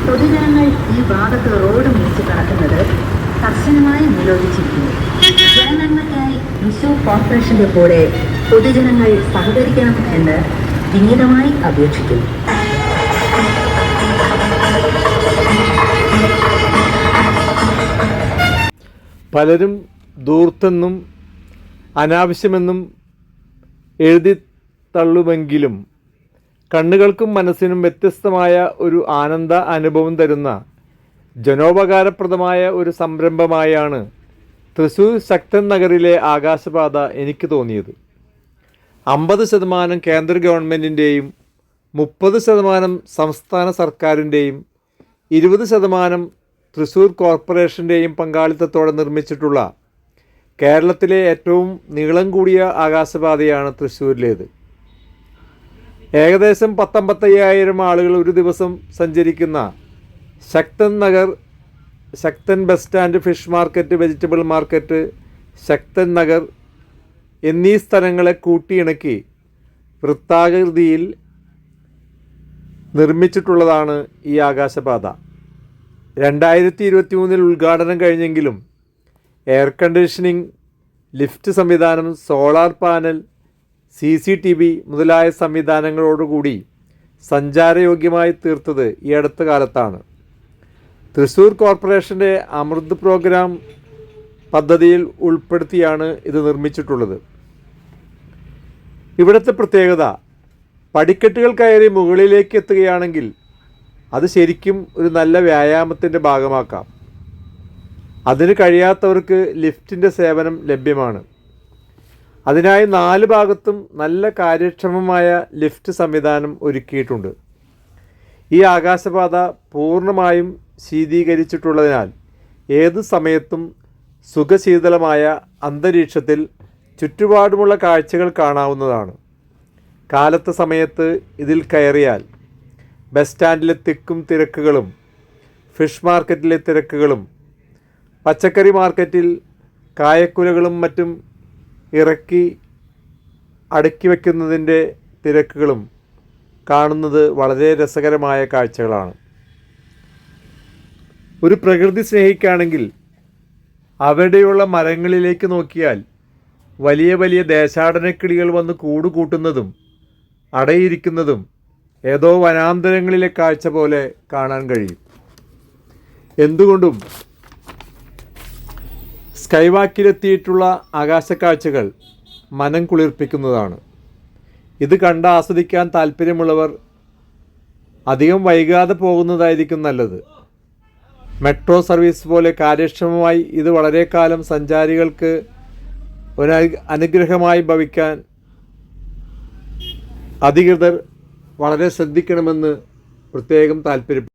പൊതുജനങ്ങൾ ഈ ഭാഗത്ത് റോഡ് മുറിച്ച് കടക്കുന്നത് കർശനമായി നിരോധിച്ചിരിക്കുന്നു. ജനനന്മയ്ക്കായി തൃശൂർ കോർപ്പറേഷന്റെ കൂടെ പൊതുജനങ്ങൾ സഹകരിക്കണം എന്ന് വിനീതമായി അപേക്ഷിക്കുന്നു. പലരും ധൂർത്തെന്നും അനാവശ്യമെന്നും എഴുതി തള്ളുമെങ്കിലും കണ്ണുകൾക്കും മനസ്സിനും വ്യത്യസ്തമായ ഒരു ആനന്ദ അനുഭവം തരുന്ന ജനോപകാരപ്രദമായ ഒരു സംരംഭമായാണ് തൃശ്ശൂർ ശക്തൻ നഗറിലെ ആകാശപാത എനിക്ക് തോന്നിയത്. 50% കേന്ദ്ര ഗവൺമെൻറ്റിൻ്റെയും 30% സംസ്ഥാന സർക്കാരിൻ്റെയും 20% തൃശ്ശൂർ കോർപ്പറേഷൻ്റെയും പങ്കാളിത്തത്തോടെ നിർമ്മിച്ചിട്ടുള്ള കേരളത്തിലെ ഏറ്റവും നീളം കൂടിയ ആകാശപാതയാണ് തൃശ്ശൂരിലേത്. ഏകദേശം 55,000 ആളുകൾ ഒരു ദിവസം സഞ്ചരിക്കുന്ന Sakthan Nagar, Sakthan bus stand, fish market, vegetable market, Sakthan Nagar എന്നീ സ്ഥലങ്ങളെ കൂട്ടിയിണക്കി വൃത്താകൃതിയിൽ നിർമ്മിച്ചിട്ടുള്ളതാണ് ഈ ആകാശപാത. 2023 ഉദ്ഘാടനം കഴിഞ്ഞെങ്കിലും എയർ കണ്ടീഷനിങ്, ലിഫ്റ്റ് സംവിധാനം, സോളാർ പാനൽ, CCTV മുതലായ സംവിധാനങ്ങളോടുകൂടി സഞ്ചാരയോഗ്യമായി തീർത്തത് ഈ അടുത്ത കാലത്താണ്. തൃശ്ശൂർ കോർപ്പറേഷൻ്റെ അമൃത് പ്രോഗ്രാം പദ്ധതിയിൽ ഉൾപ്പെടുത്തിയാണ് ഇത് നിർമ്മിച്ചിട്ടുള്ളത്. ഇവിടുത്തെ പ്രത്യേകത, പടിക്കെട്ടുകൾ കയറി മുകളിലേക്ക് എത്തുകയാണെങ്കിൽ അത് ശരിക്കും ഒരു നല്ല വ്യായാമത്തിൻ്റെ ഭാഗമാക്കാം. അതിന് കഴിയാത്തവർക്ക് ലിഫ്റ്റിൻ്റെ സേവനം ലഭ്യമാണ്. അതിനായി 4 ഭാഗത്തും നല്ല കാര്യക്ഷമമായ ലിഫ്റ്റ് സംവിധാനം ഒരുക്കിയിട്ടുണ്ട്. ഈ ആകാശപാത പൂർണ്ണമായും ശീതീകരിച്ചിട്ടുള്ളതിനാൽ ഏത് സമയത്തും സുഖശീതളമായ അന്തരീക്ഷത്തിൽ ചുറ്റുപാടുമുള്ള കാഴ്ചകൾ കാണാവുന്നതാണ്. കാലത്തെ സമയത്ത് ഇതിൽ കയറിയാൽ ബസ് സ്റ്റാൻഡിലെ തിക്കും തിരക്കുകളും, ഫിഷ് മാർക്കറ്റിലെ തിരക്കുകളും, പച്ചക്കറി മാർക്കറ്റിൽ കായക്കുലകളും മറ്റും ഇറക്കി അടുക്കി വയ്ക്കുന്നതിൻ്റെ തിരക്കുകളും കാണുന്നത് വളരെ രസകരമായ കാഴ്ചകളാണ്. ഒരു പ്രകൃതി സ്നേഹിക്കാണെങ്കിൽ അവിടെയുള്ള മരങ്ങളിലേക്ക് നോക്കിയാൽ വലിയ വലിയ ദേശാടനക്കിളികൾ വന്ന് കൂടുകൂട്ടുന്നതും അടയിരിക്കുന്നതും ഏതോ വനാന്തരങ്ങളിലെ കാഴ്ച പോലെ കാണാൻ കഴിയും. എന്തുകൊണ്ടും സ്കൈവാക്കിലെത്തിയിട്ടുള്ള ആകാശക്കാഴ്ചകൾ മനം കുളിർപ്പിക്കുന്നതാണ്. ഇത് കണ്ട് ആസ്വദിക്കാൻ താല്പര്യമുള്ളവർ അധികം വൈകാതെ പോകുന്നതായിരിക്കും നല്ലത്. മെട്രോ സർവീസ് പോലെ കാര്യക്ഷമമായി ഇത് വളരെ കാലം സഞ്ചാരികൾക്ക് ഒരു അനുഗ്രഹമായി ഭവിക്കാൻ അധികൃതർ വളരെ ശ്രദ്ധിക്കണമെന്ന് പ്രത്യേകം താല്പര്യപ്പെടുന്നു.